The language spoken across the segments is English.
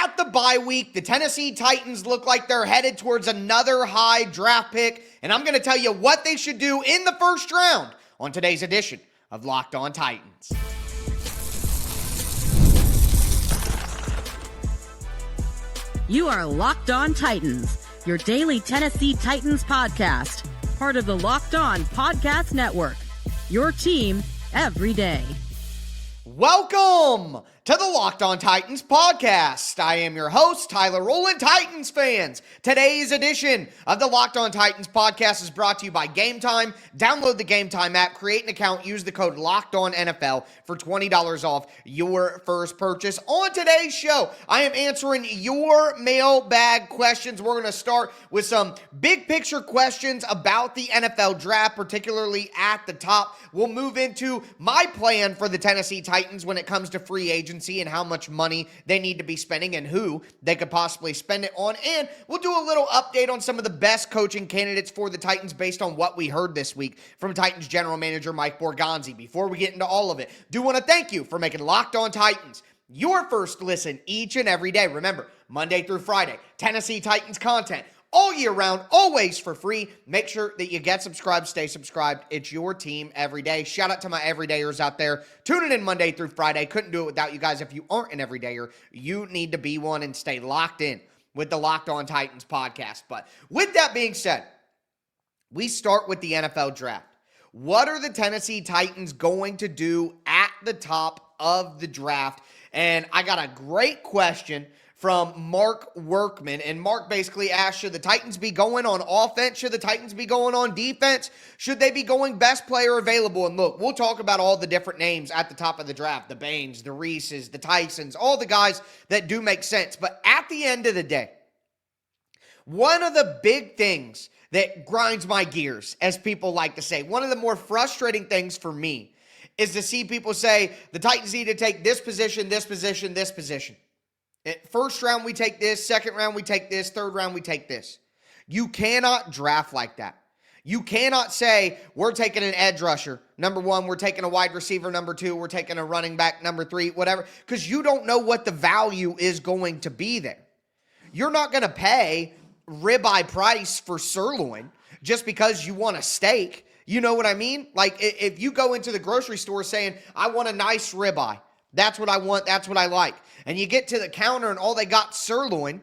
at the bye week. The Tennessee Titans look like they're headed towards another high draft pick, and I'm going to tell you what they should do in the first round on today's edition of Locked On Titans. You are Locked On Titans, your daily Tennessee Titans podcast, part of the Locked On Podcast Network, your team every day. Welcome to the Locked On Titans podcast. I am your host, Tyler Rowland. Titans fans, today's edition of the Locked On Titans podcast is brought to you by Game Time. Download the Game Time app, create an account, use the code LOCKEDONNFL for $20 off your first purchase. On today's show, I am answering your mailbag questions. We're going to start with some big picture questions about the NFL draft, particularly at the top. We'll move into my plan for the Tennessee Titans when it comes to free agency and how much money they need to be spending and who they could possibly spend it on. And we'll do a little update on some of the best coaching candidates for the Titans based on what we heard this week from Titans general manager Mike Borgonzi. Before we get into all of it, do want to thank you for making Locked On Titans your first listen each and every day. Remember, Monday through Friday, Tennessee Titans content all year round, always for free. Make sure that you get subscribed, stay subscribed. It's your team every day. Shout out to my everydayers out there. Tuning in Monday through Friday. Couldn't do it without you guys. If you aren't an everydayer, you need to be one and stay locked in with the Locked On Titans podcast. But with that being said, we start with the NFL draft. What are the Tennessee Titans going to do at the top of the draft? And I got a great question from Mark Workman, and Mark basically asked, should the Titans be going on offense? Should the Titans be going on defense? Should they be going best player available? And look, we'll talk about all the different names at the top of the draft, the Bains, the Reeses, the Tysons, all the guys that do make sense. But at the end of the day, one of the big things that grinds my gears, as people like to say, one of the more frustrating things for me is to see people say the Titans need to take this position, this position, this position. First round, we take this. Second round, we take this. Third round, we take this. You cannot draft like that. You cannot say, we're taking an edge rusher, number one, we're taking a wide receiver, number two, we're taking a running back, number three, whatever, because you don't know what the value is going to be there. You're not going to pay ribeye price for sirloin just because you want a steak. You know what I mean? Like, if you go into the grocery store saying, I want a nice ribeye, that's what I want, that's what I like, and you get to the counter and all they got sirloin,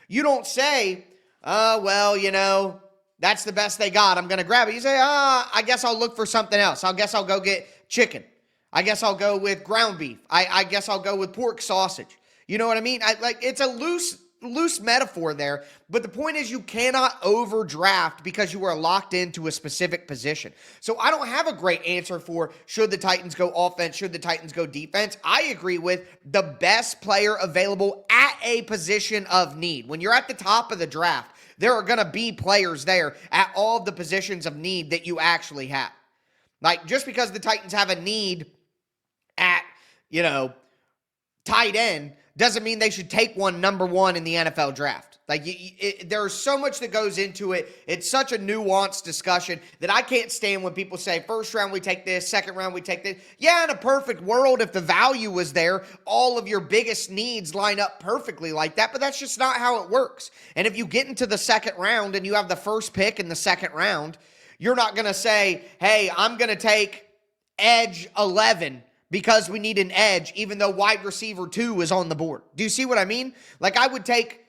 you don't say, well, you know, that's the best they got, I'm going to grab it. You say, I guess I'll look for something else. I guess I'll go get chicken. I guess I'll go with ground beef. I guess I'll go with pork sausage. You know what I mean? It's a loose metaphor there, but the point is you cannot overdraft because you are locked into a specific position. So I don't have a great answer for should the Titans go offense, should the Titans go defense. I agree with the best player available at a position of need. When you're at the top of the draft, there are going to be players there at all of the positions of need that you actually have. Like, just because the Titans have a need at, tight end doesn't mean they should take one number one in the NFL draft. Like, there's so much that goes into it. It's such a nuanced discussion that I can't stand when people say, first round we take this, second round we take this. Yeah, in a perfect world, if the value was there, all of your biggest needs line up perfectly like that, but that's just not how it works. And if you get into the second round and you have the first pick in the second round, you're not going to say, hey, I'm going to take edge 11 because we need an edge, even though wide receiver 2 is on the board. Do you see what I mean? Like, I would take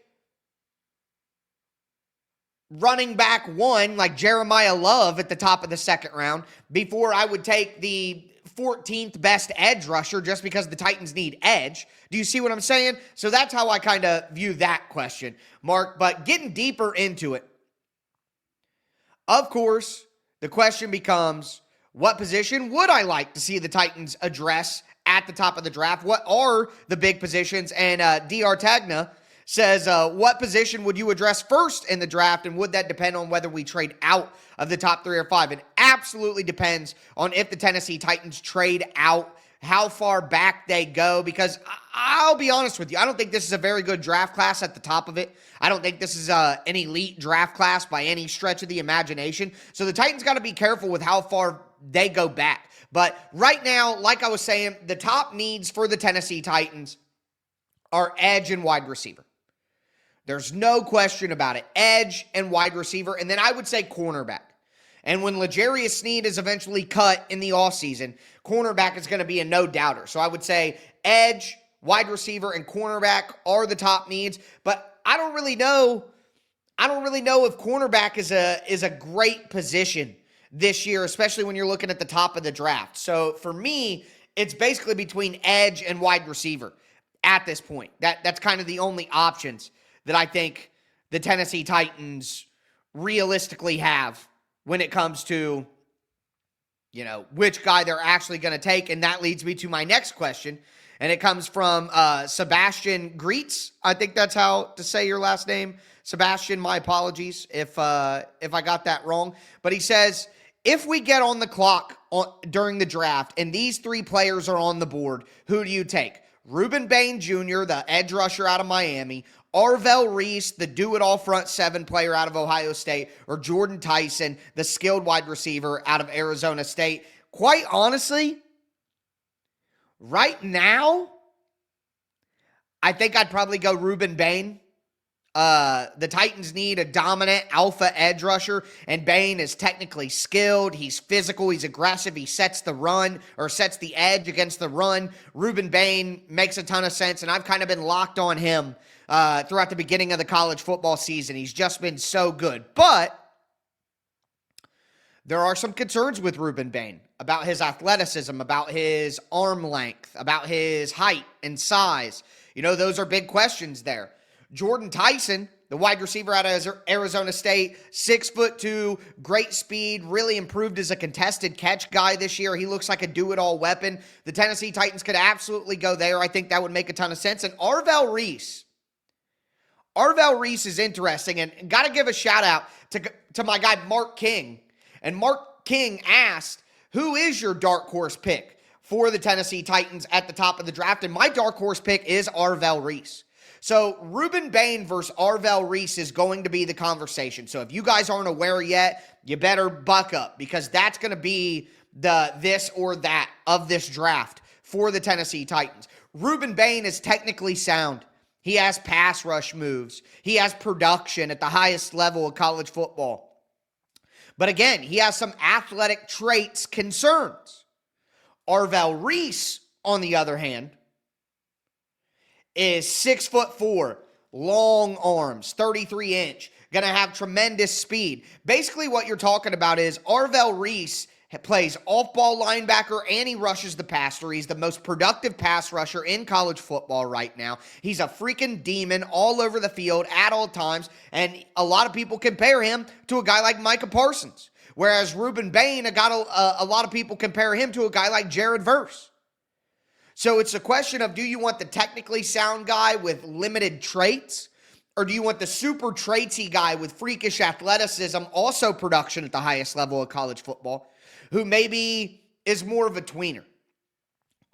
running back 1, like Jeremiah Love, at the top of the second round before I would take the 14th best edge rusher just because the Titans need edge. Do you see what I'm saying? So that's how I kind of view that question, Mark. But getting deeper into it, of course, the question becomes, what position would I like to see the Titans address at the top of the draft? What are the big positions? And DR Tagna says, what position would you address first in the draft, and would that depend on whether we trade out of the top 3 or 5? It absolutely depends on if the Tennessee Titans trade out, how far back they go, because I'll be honest with you, I don't think this is a very good draft class at the top of it. I don't think this is an elite draft class by any stretch of the imagination. So the Titans got to be careful with how far they go back. But right now, like I was saying, the top needs for the Tennessee Titans are edge and wide receiver. There's no question about it. Edge and wide receiver, and then I would say cornerback. And when L'Jarius Sneed is eventually cut in the offseason, cornerback is going to be a no-doubter. So I would say edge, wide receiver, and cornerback are the top needs. But I don't really know if cornerback is a great position this year, especially when you're looking at the top of the draft. So for me, it's basically between edge and wide receiver at this point. That's kind of the only options that I think the Tennessee Titans realistically have when it comes to, which guy they're actually going to take. And that leads me to my next question. And it comes from Sebastian Greets. I think that's how to say your last name. Sebastian, my apologies if I got that wrong. But he says, if we get on the clock during the draft and these three players are on the board, who do you take? Rueben Bain Jr., the edge rusher out of Miami, Arvell Reese, the do-it-all front seven player out of Ohio State, or Jordyn Tyson, the skilled wide receiver out of Arizona State. Quite honestly, right now, I think I'd probably go Rueben Bain. The Titans need a dominant alpha edge rusher, and Bain is technically skilled. He's physical. He's aggressive. He sets the run or sets the edge against the run. Rueben Bain makes a ton of sense, and I've kind of been locked on him throughout the beginning of the college football season. He's just been so good. But there are some concerns with Rueben Bain about his athleticism, about his arm length, about his height and size. Those are big questions there. Jordyn Tyson, the wide receiver out of Arizona State, 6'2", great speed, really improved as a contested catch guy this year. He looks like a do-it-all weapon. The Tennessee Titans could absolutely go there. I think that would make a ton of sense. And Arvell Reese is interesting, and got to give a shout-out to my guy Mark King. And Mark King asked, who is your dark horse pick for the Tennessee Titans at the top of the draft? And my dark horse pick is Arvell Reese. So Rueben Bain versus Arvell Reese is going to be the conversation. So if you guys aren't aware yet, you better buck up, because that's going to be the this or that of this draft for the Tennessee Titans. Rueben Bain is technically sound. He has pass rush moves. He has production at the highest level of college football. But again, he has some athletic traits concerns. Arvell Reese, on the other hand, is 6'4", long arms, 33-inch, going to have tremendous speed. Basically what you're talking about is Arvell Reese plays off-ball linebacker and he rushes the passer. He's the most productive pass rusher in college football right now. He's a freaking demon all over the field at all times, and a lot of people compare him to a guy like Micah Parsons, whereas Rueben Bain, a lot of people compare him to a guy like Jared Verse. So it's a question of, do you want the technically sound guy with limited traits, or do you want the super traitsy guy with freakish athleticism, also production at the highest level of college football, who maybe is more of a tweener?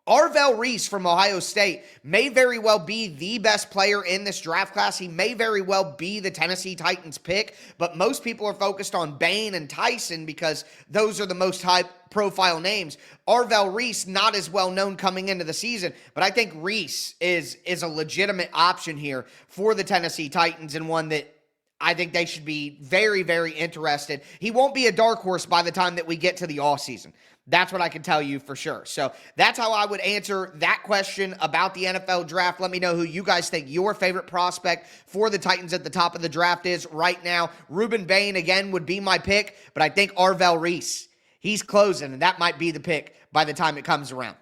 Arvell Reese from Ohio State may very well be the best player in this draft class. He may very well be the Tennessee Titans pick, but most people are focused on Bain and Tyson because those are the most high-profile names. Arvell Reese, not as well known coming into the season, but I think Reese is a legitimate option here for the Tennessee Titans, and one that I think they should be very, very interested. He won't be a dark horse by the time that we get to the offseason. That's what I can tell you for sure. So that's how I would answer that question about the NFL draft. Let me know who you guys think your favorite prospect for the Titans at the top of the draft is right now. Rueben Bain, again, would be my pick, but I think Arvell Reese, he's closing, and that might be the pick by the time it comes around.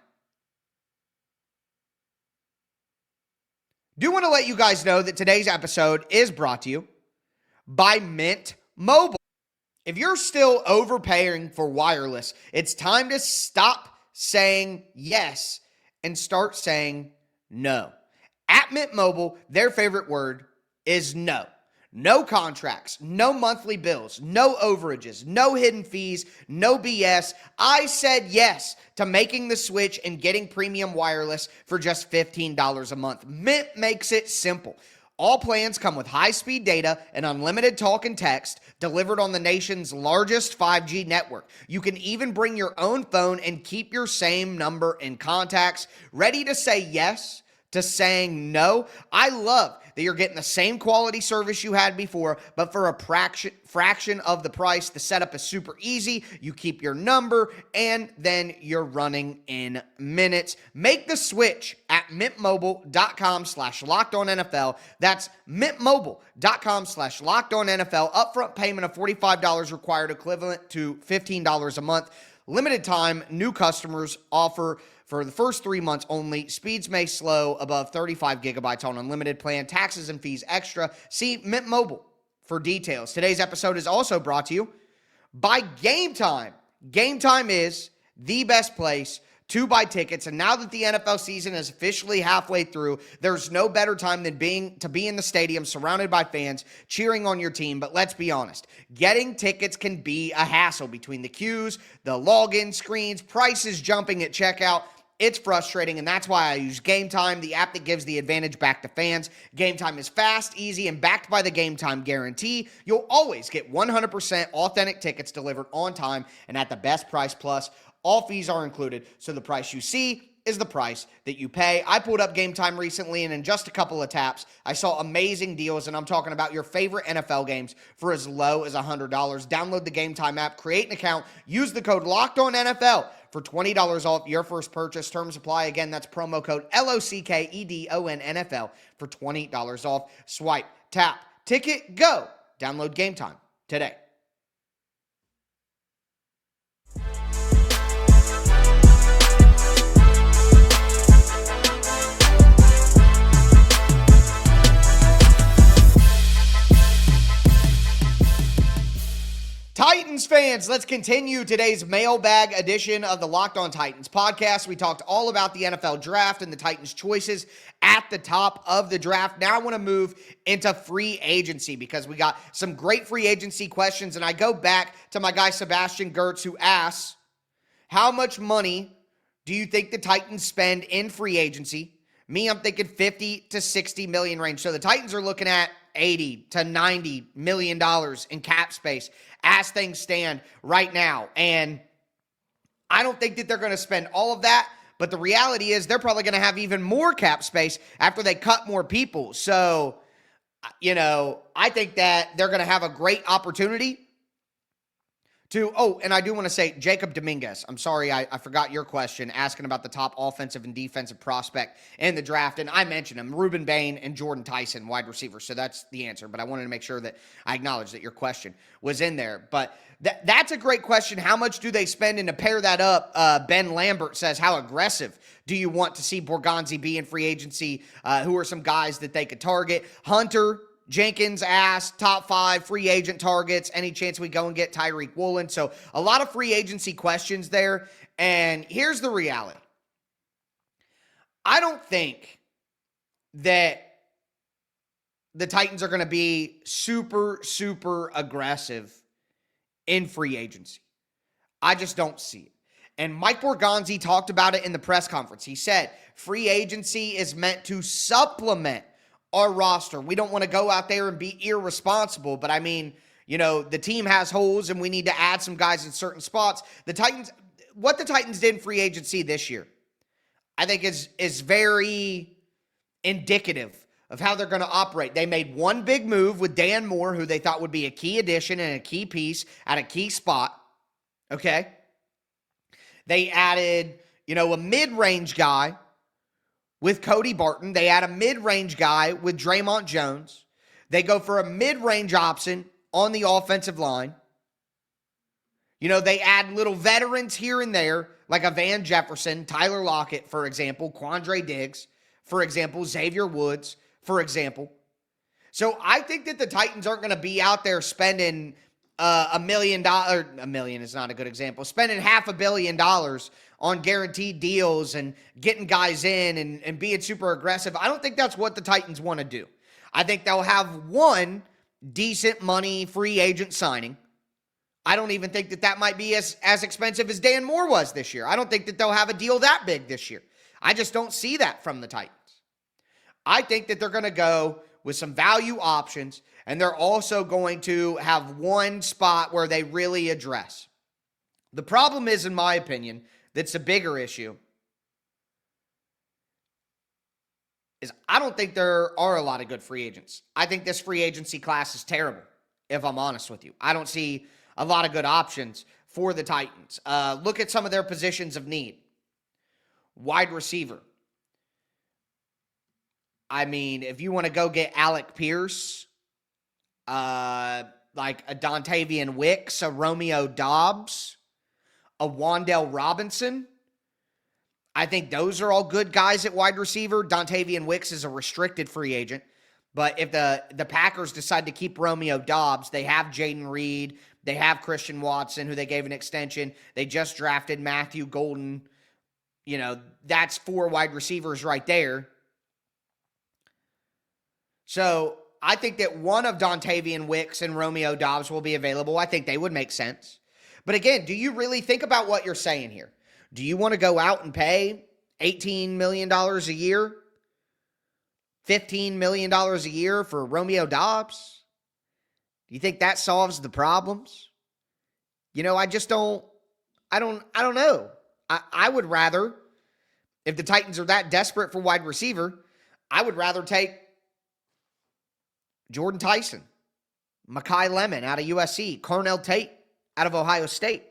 Do want to let you guys know that today's episode is brought to you by Mint Mobile. If you're still overpaying for wireless, it's time to stop saying yes and start saying no. At Mint Mobile, their favorite word is no. No contracts, no monthly bills, no overages, no hidden fees, no BS. I said yes to making the switch and getting premium wireless for just $15 a month. Mint makes it simple. All plans come with high-speed data and unlimited talk and text delivered on the nation's largest 5G network. You can even bring your own phone and keep your same number in contacts. Ready to say yes to saying no. I love that you're getting the same quality service you had before, but for a fraction of the price. The setup is super easy. You keep your number, and then you're running in minutes. Make the switch at mintmobile.com/LockedOnNFL. That's mintmobile.com/LockedOnNFL. Upfront payment of $45 required, equivalent to $15 a month. Limited time, new customers offer for the first 3 months only. Speeds may slow above 35 gigabytes on unlimited plan. Taxes and fees extra. See Mint Mobile for details. Today's episode is also brought to you by Game Time. Game Time is the best place to buy tickets, and now that the NFL season is officially halfway through, there's no better time than to be in the stadium surrounded by fans cheering on your team. But let's be honest, getting tickets can be a hassle between the queues, the login screens, prices jumping at checkout. It's frustrating, and that's why I use Game Time, the app that gives the advantage back to fans. Game Time is fast, easy, and backed by the Game Time guarantee. You'll always get 100% authentic tickets delivered on time and at the best price. Plus, all fees are included, so the price you see is the price that you pay. I pulled up Game Time recently, and in just a couple of taps, I saw amazing deals, and I'm talking about your favorite NFL games for as low as $100. Download the Game Time app, create an account, use the code LOCKEDONNFL for $20 off your first purchase. Terms apply. Again, that's promo code LOCKEDONNFL for $20 off. Swipe, tap, ticket, go. Download Game Time today. Titans fans, let's continue today's mailbag edition of the Locked On Titans podcast. We talked all about the NFL draft and the Titans' choices at the top of the draft. Now I want to move into free agency because we got some great free agency questions, and I go back to my guy Sebastian Gertz, who asks, how much money do you think the Titans spend in free agency? Me, I'm thinking 50 to 60 million range. So the Titans are looking at 80 to 90 million dollars in cap space as things stand right now. And I don't think that they're going to spend all of that, but the reality is they're probably going to have even more cap space after they cut more people. So, I think that they're going to have a great opportunity and I do want to say, Jacob Dominguez, I'm sorry, I forgot your question, asking about the top offensive and defensive prospect in the draft, and I mentioned him, Rueben Bain and Jordyn Tyson, wide receivers, so that's the answer, but I wanted to make sure that I acknowledge that your question was in there. But that's a great question. How much do they spend? And to pair that up, Ben Lambert says, how aggressive do you want to see Borgonzi be in free agency? Who are some guys that they could target? Hunter Jenkins asked, top 5 free agent targets. Any chance we go and get Tyreek Woolen? So a lot of free agency questions there. And here's the reality. I don't think that the Titans are going to be super, super aggressive in free agency. I just don't see it. And Mike Borgonzi talked about it in the press conference. He said, free agency is meant to supplement our roster. We don't want to go out there and be irresponsible, but I mean, the team has holes and we need to add some guys in certain spots. What the Titans did in free agency this year, I think is very indicative of how they're going to operate. They made one big move with Dan Moore, who they thought would be a key addition and a key piece at a key spot. Okay. They added, a mid-range guy with Cody Barton. They add a mid-range guy with Draymond Jones. They go for a mid-range option on the offensive line. They add little veterans here and there, like a Van Jefferson, Tyler Lockett, for example, Quandre Diggs, for example, Xavier Woods, for example. So I think that the Titans aren't going to be out there spending $1 million. $1 million is not a good example. Spending $500 million on guaranteed deals and getting guys in and being super aggressive. I don't think that's what the Titans want to do. I think they'll have one decent money free agent signing. I don't even think that might be as expensive as Dan Moore was this year. I don't think that they'll have a deal that big this year. I just don't see that from the Titans. I think that they're going to go with some value options, and they're also going to have one spot where they really address. The problem is, in my opinion, that's a bigger issue. is I don't think there are a lot of good free agents. I think this free agency class is terrible, if I'm honest with you. I don't see a lot of good options for the Titans. Look at some of their positions of need. Wide receiver. I mean, if you want to go get Alec Pierce, like a Dontavian Wicks, a Romeo Doubs, a Wan'Dale Robinson, I think those are all good guys at wide receiver. Dontavian Wicks is a restricted free agent. But if the Packers decide to keep Romeo Doubs, they have Jaden Reed, they have Christian Watson, who they gave an extension. They just drafted Matthew Golden. You know, that's 4 wide receivers right there. So I think that one of Dontavian Wicks and Romeo Doubs will be available. I think they would make sense. But again, do you really think about what you're saying here? Do you want to go out and pay $18 million a year? $15 million a year for Romeo Doubs? Do you think that solves the problems? You know, I don't know. I would rather, if the Titans are that desperate for wide receiver, I would rather take Jordyn Tyson, Mekhi Lemon out of USC, Cornell Tate out of Ohio State.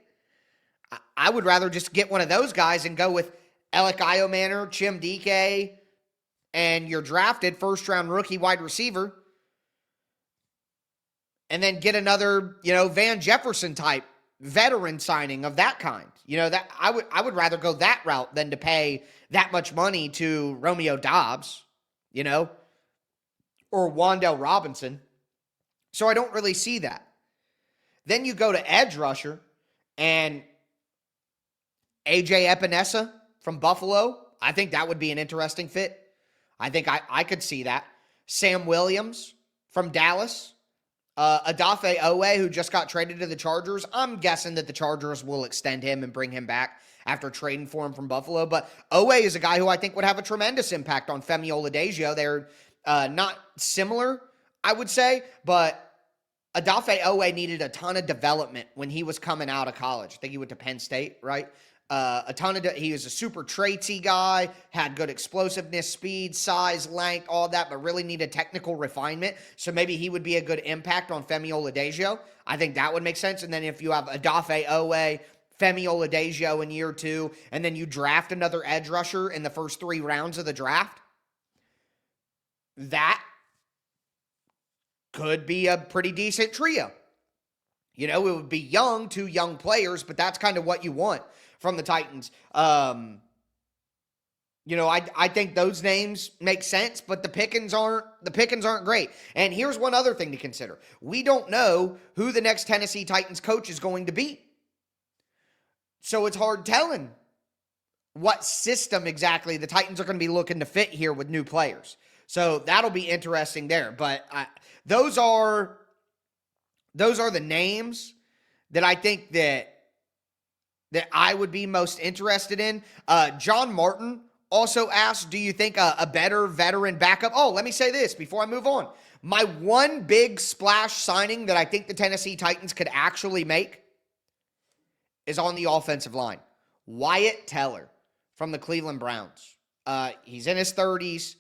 I would rather just get one of those guys and go with Alec Iomanor, Chim Dike, and your drafted first-round rookie wide receiver, and then get another, Van Jefferson type veteran signing of that kind. That I would rather go that route than to pay that much money to Romeo Doubs, or Wan'Dale Robinson. So I don't really see that. Then you go to edge rusher, and AJ Epinesa from Buffalo, I think that would be an interesting fit. I think I could see that. Sam Williams from Dallas. Odafe Owe, who just got traded to the Chargers. I'm guessing that the Chargers will extend him and bring him back after trading for him from Buffalo. But Owe is a guy who I think would have a tremendous impact on Femi Oladipo. They're not similar, I would say, but Odafe Owe needed a ton of development when he was coming out of college. I think he went to Penn State, right? He was a super traitsy guy, had good explosiveness, speed, size, length, all that, but really needed technical refinement. So maybe he would be a good impact on Femi Oladipo. I think that would make sense. And then if you have Odafe Owe, Femi Oladipo in year 2, and then you draft another edge rusher in the first 3 rounds of the draft, that could be a pretty decent trio. It would be young, 2 young players, but that's kind of what you want from the Titans. I think those names make sense, but the pickings aren't great. And here's one other thing to consider. We don't know who the next Tennessee Titans coach is going to be. So it's hard telling what system exactly the Titans are going to be looking to fit here with new players. So that'll be interesting there. But those are the names that I think that I would be most interested in. John Martin also asked, do you think a better veteran backup? Oh, let me say this before I move on. My one big splash signing that I think the Tennessee Titans could actually make is on the offensive line. Wyatt Teller from the Cleveland Browns. He's in his 30s.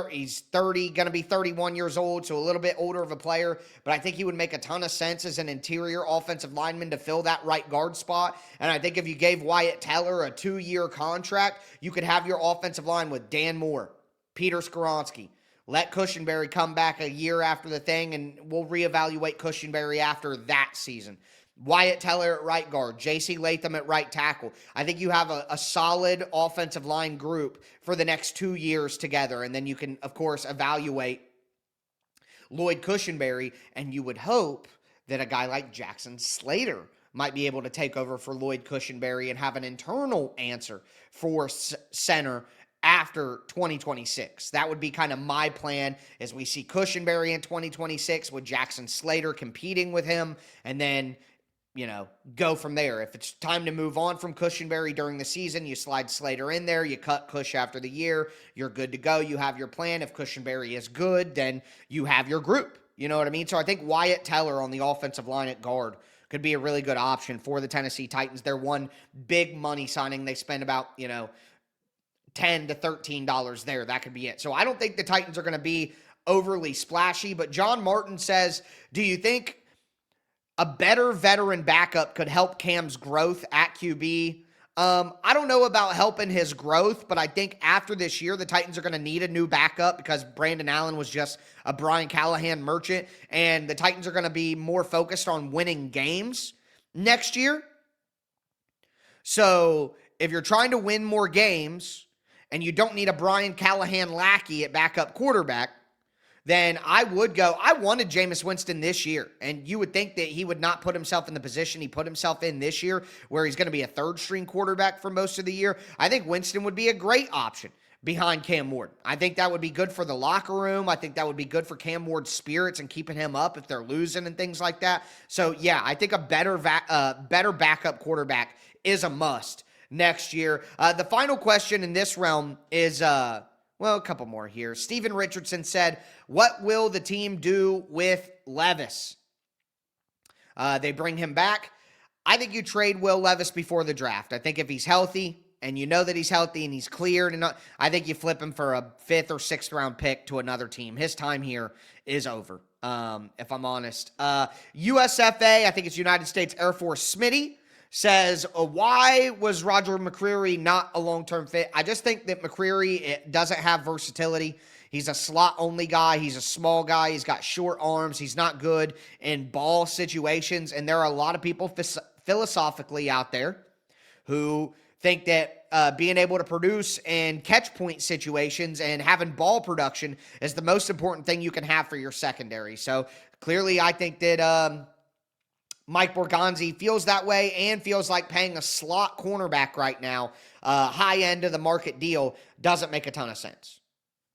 He's 30, going to be 31 years old, so a little bit older of a player, but I think he would make a ton of sense as an interior offensive lineman to fill that right guard spot. And I think if you gave Wyatt Teller a 2-year contract, you could have your offensive line with Dan Moore, Peter Skoronski. Let Cushenberry come back a year after the thing, and we'll reevaluate Cushenberry after that season. Wyatt Teller at right guard, J.C. Latham at right tackle. I think you have a solid offensive line group for the next 2 years together, and then you can, of course, evaluate Lloyd Cushenberry, and you would hope that a guy like Jackson Slater might be able to take over for Lloyd Cushenberry and have an internal answer for center after 2026. That would be kind of my plan as we see Cushenberry in 2026 with Jackson Slater competing with him, and then go from there. If it's time to move on from Cushenberry during the season, you slide Slater in there, you cut Cush after the year, you're good to go. You have your plan. If Cushenberry is good, then you have your group. You know what I mean? So I think Wyatt Teller on the offensive line at guard could be a really good option for the Tennessee Titans. They're one big money signing. They spend about, $10 to $13 there. That could be it. So I don't think the Titans are going to be overly splashy, but John Martin says, do you think a better veteran backup could help Cam's growth at QB? I don't know about helping his growth, but I think after this year, the Titans are going to need a new backup because Brandon Allen was just a Brian Callahan merchant, and the Titans are going to be more focused on winning games next year. So if you're trying to win more games and you don't need a Brian Callahan lackey at backup quarterback, then I would go. I wanted Jameis Winston this year, and you would think that he would not put himself in the position he put himself in this year, where he's going to be a third-string quarterback for most of the year. I think Winston would be a great option behind Cam Ward. I think that would be good for the locker room. I think that would be good for Cam Ward's spirits and keeping him up if they're losing and things like that. So, yeah, I think a better backup quarterback is a must next year. The final question in this realm is, a couple more here. Steven Richardson said, what will the team do with Levis? They bring him back. I think you trade Will Levis before the draft. I think if he's healthy and you know that he's healthy and he's cleared, I think you flip him for a 5th or 6th round pick to another team. His time here is over, if I'm honest. USFA, I think it's United States Air Force Smitty, says, why was Roger McCreary not a long-term fit? I just think that McCreary doesn't have versatility. He's a slot-only guy. He's a small guy. He's got short arms. He's not good in ball situations. And there are a lot of people philosophically out there who think that being able to produce in catch point situations and having ball production is the most important thing you can have for your secondary. So clearly I think that Mike Borgonzi feels that way and feels like paying a slot cornerback right now, high end of the market deal, doesn't make a ton of sense.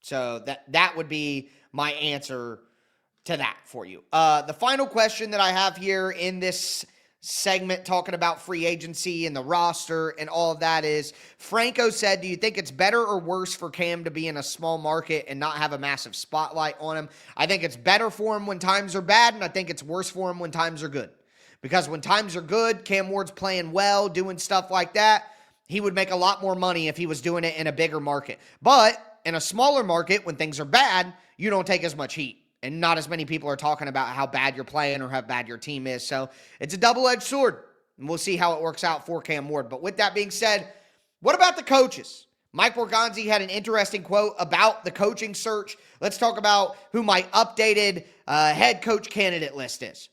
So that would be my answer to that for you. The final question that I have here in this segment talking about free agency and the roster and all of that is, Franco said, do you think it's better or worse for Cam to be in a small market and not have a massive spotlight on him? I think it's better for him when times are bad, and I think it's worse for him when times are good. Because when times are good, Cam Ward's playing well, doing stuff like that, he would make a lot more money if he was doing it in a bigger market. But in a smaller market, when things are bad, you don't take as much heat. And not as many people are talking about how bad you're playing or how bad your team is. So it's a double-edged sword. And we'll see how it works out for Cam Ward. But with that being said, what about the coaches? Mike Borgonzi had an interesting quote about the coaching search. Let's talk about who my updated head coach candidate list is.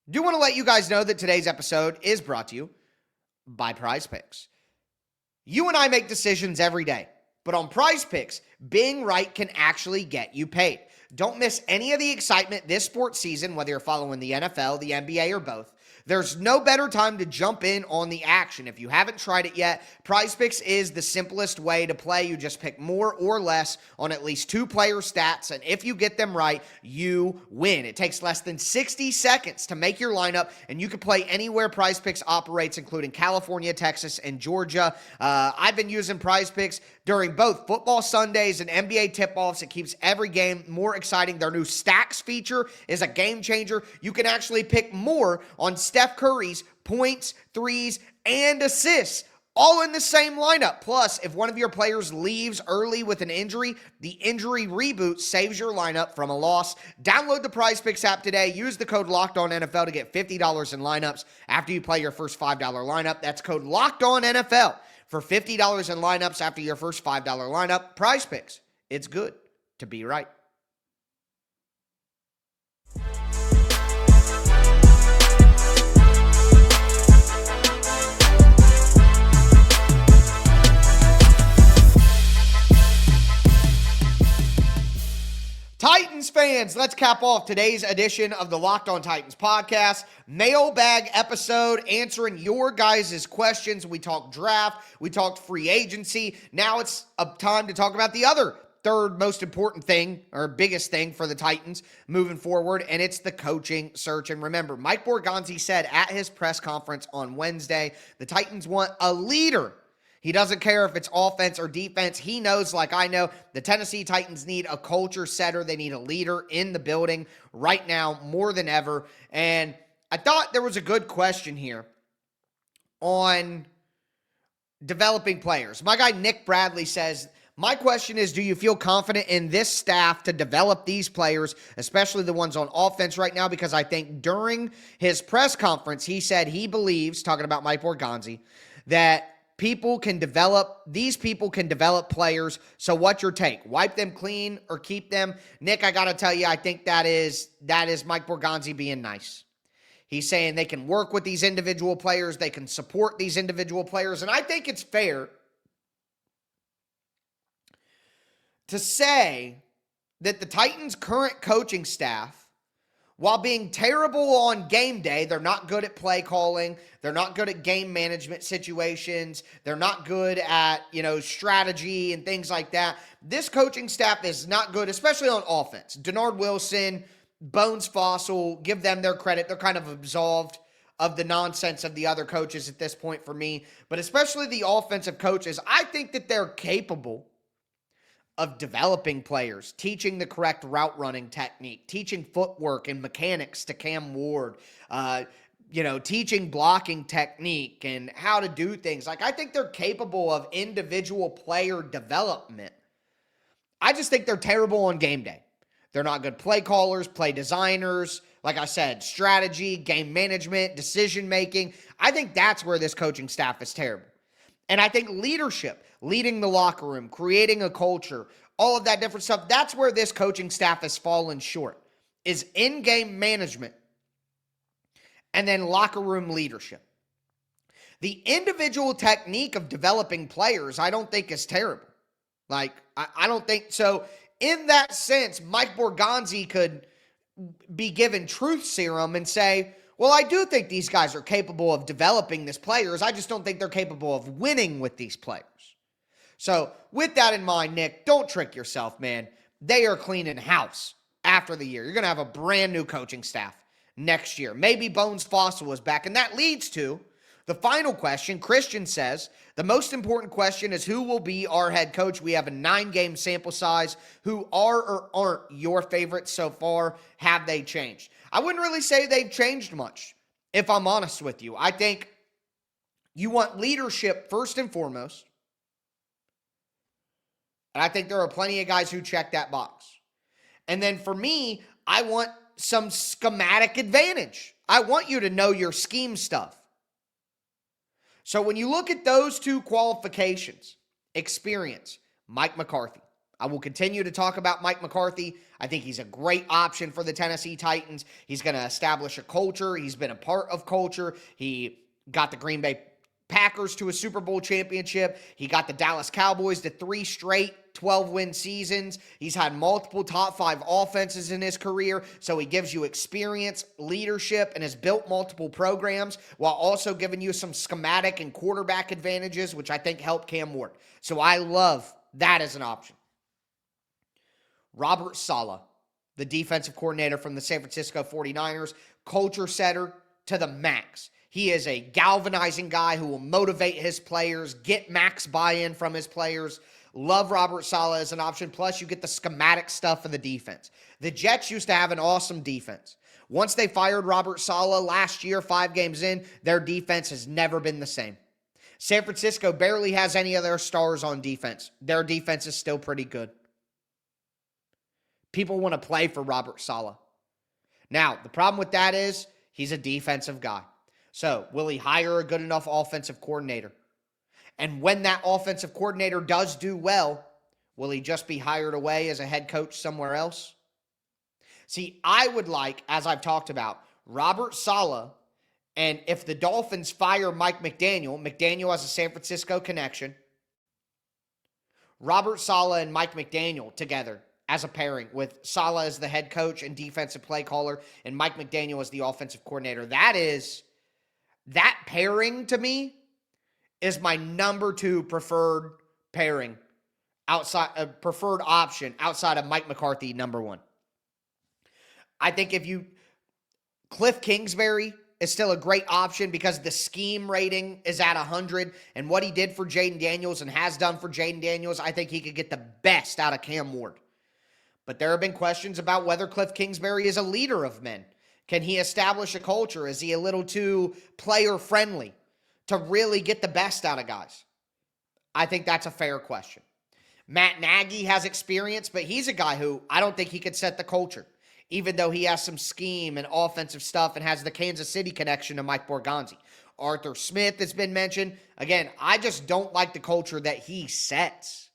Do want to let you guys know that today's episode is brought to you by Prize Picks. You and I make decisions every day, but on Prize Picks, being right can actually get you paid. Don't miss any of the excitement this sports season, whether you're following the NFL, the NBA, or both. There's no better time to jump in on the action. If you haven't tried it yet, Prize Picks is the simplest way to play. You just pick more or less on at least 2 player stats, and if you get them right, you win. It takes less than 60 seconds to make your lineup, and you can play anywhere Prize Picks operates, including California, Texas, and Georgia. I've been using Prize Picks during both football Sundays and NBA tip-offs. It keeps every game more exciting. Their new Stacks feature is a game changer. You can actually pick more on Steph Curry's points, threes, and assists, all in the same lineup. Plus, if one of your players leaves early with an injury, the injury reboot saves your lineup from a loss. Download the Prize Picks app today. Use the code LOCKEDONNFL to get $50 in lineups after you play your first $5 lineup. That's code LOCKEDONNFL for $50 in lineups after your first $5 lineup. Prize Picks. It's good to be right. Titans fans, let's cap off today's edition of the Locked On Titans podcast. Mailbag episode answering your guys' questions. We talked draft. We talked free agency. Now it's time to talk about the other third most important thing or biggest thing for the Titans moving forward, and it's the coaching search. And remember, Mike Borgonzi said at his press conference on Wednesday, the Titans want a leader. He doesn't care if it's offense or defense. He knows, like I know, the Tennessee Titans need a culture setter. They need a leader in the building right now more than ever. And I thought there was a good question here on developing players. My guy Nick Bradley says, my question is, do you feel confident in this staff to develop these players, especially the ones on offense right now? Because I think during his press conference, he said he believes, talking about Mike Borgonzi, that these people can develop players. So what's your take? Wipe them clean or keep them? Nick, I got to tell you, I think that is Mike Borgonzi being nice. He's saying they can work with these individual players. They can support these individual players. And I think it's fair to say that the Titans' current coaching staff, while being terrible on game day, they're not good at play calling. They're not good at game management situations. They're not good at, strategy and things like that. This coaching staff is not good, especially on offense. Denard Wilson, Bones Fossil, give them their credit. They're kind of absolved of the nonsense of the other coaches at this point for me. But especially the offensive coaches, I think that they're capable of developing players, teaching the correct route running technique, teaching footwork and mechanics to Cam Ward, teaching blocking technique and how to do things. I think they're capable of individual player development. I just think they're terrible on game day. They're not good play callers, play designers. Like I said, strategy, game management, decision making. I think that's where this coaching staff is terrible. And I think leadership, leading the locker room, creating a culture, all of that different stuff, that's where this coaching staff has fallen short, is in-game management and then locker room leadership. The individual technique of developing players, I don't think is terrible. I don't think so. In that sense, Mike Borgonzi could be given truth serum and say, well, I do think these guys are capable of developing these players. I just don't think they're capable of winning with these players. So with that in mind, Nick, don't trick yourself, man. They are cleaning house after the year. You're going to have a brand new coaching staff next year. Maybe Bones Fossil is back. And that leads to the final question. Christian says, the most important question is who will be our head coach? We have a 9-game sample size. Who are or aren't your favorites so far? Have they changed? I wouldn't really say they've changed much, if I'm honest with you. I think you want leadership first and foremost. And I think there are plenty of guys who check that box. And then for me, I want some schematic advantage. I want you to know your scheme stuff. So when you look at those two qualifications, experience, Mike McCarthy. I will continue to talk about Mike McCarthy. I think he's a great option for the Tennessee Titans. He's going to establish a culture. He's been a part of culture. He got the Green Bay Packers to a Super Bowl championship. He got the Dallas Cowboys to 3 straight 12-win seasons. He's had multiple top 5 offenses in his career, so he gives you experience, leadership, and has built multiple programs while also giving you some schematic and quarterback advantages, which I think help Cam Ward. So I love that as an option. Robert Saleh, the defensive coordinator from the San Francisco 49ers, culture setter to the max. He is a galvanizing guy who will motivate his players, get max buy-in from his players. Love Robert Saleh as an option. Plus, you get the schematic stuff of the defense. The Jets used to have an awesome defense. Once they fired Robert Saleh last year, 5 games in, their defense has never been the same. San Francisco barely has any of their stars on defense. Their defense is still pretty good. People want to play for Robert Saleh. Now, the problem with that is he's a defensive guy. So, will he hire a good enough offensive coordinator? And when that offensive coordinator does do well, will he just be hired away as a head coach somewhere else? See, I would like, as I've talked about, Robert Saleh, and if the Dolphins fire Mike McDaniel, McDaniel has a San Francisco connection, Robert Saleh and Mike McDaniel together as a pairing with Saleh as the head coach and defensive play caller and Mike McDaniel as the offensive coordinator. That pairing to me is my number 2 preferred pairing preferred option outside of Mike McCarthy, number 1. I think Cliff Kingsbury is still a great option because the scheme rating is at 100, and what he did for Jayden Daniels and has done for Jayden Daniels, I think he could get the best out of Cam Ward. But there have been questions about whether Cliff Kingsbury is a leader of men. Can he establish a culture? Is he a little too player-friendly to really get the best out of guys? I think that's a fair question. Matt Nagy has experience, but he's a guy who I don't think he could set the culture, even though he has some scheme and offensive stuff and has the Kansas City connection to Mike Borgonzi. Arthur Smith has been mentioned. Again, I just don't like the culture that he sets.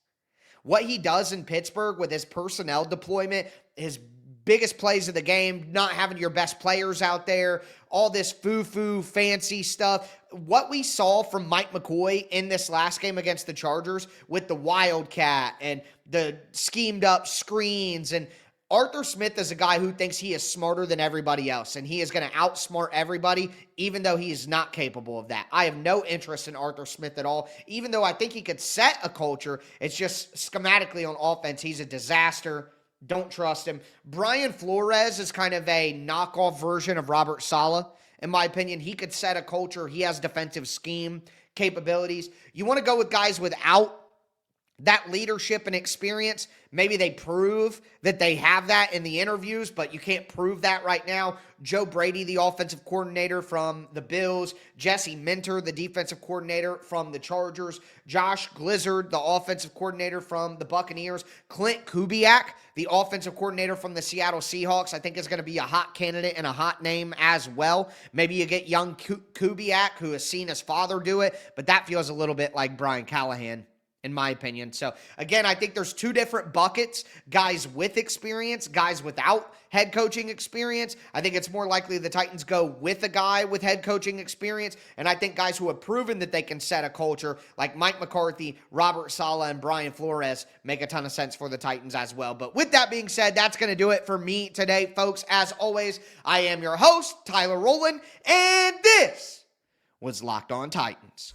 What he does in Pittsburgh with his personnel deployment, his biggest plays of the game, not having your best players out there, all this foo-foo fancy stuff. What we saw from Mike McCoy in this last game against the Chargers with the Wildcat and the schemed up screens, and Arthur Smith is a guy who thinks he is smarter than everybody else, and he is going to outsmart everybody, even though he is not capable of that. I have no interest in Arthur Smith at all, even though I think he could set a culture. It's just schematically on offense, he's a disaster. Don't trust him. Brian Flores is kind of a knockoff version of Robert Saleh. In my opinion, he could set a culture. He has defensive scheme capabilities. You want to go with guys without that leadership and experience. Maybe they prove that they have that in the interviews, but you can't prove that right now. Joe Brady, the offensive coordinator from the Bills. Jesse Minter, the defensive coordinator from the Chargers. Josh Glizzard, the offensive coordinator from the Buccaneers. Clint Kubiak, the offensive coordinator from the Seattle Seahawks, I think is going to be a hot candidate and a hot name as well. Maybe you get young Kubiak, who has seen his father do it, but that feels a little bit like Brian Callahan, in my opinion. So, again, I think there's two different buckets, guys with experience, guys without head coaching experience. I think it's more likely the Titans go with a guy with head coaching experience, and I think guys who have proven that they can set a culture, like Mike McCarthy, Robert Saleh, and Brian Flores, make a ton of sense for the Titans as well. But with that being said, that's going to do it for me today, folks. As always, I am your host, Tyler Rowland, and this was Locked On Titans.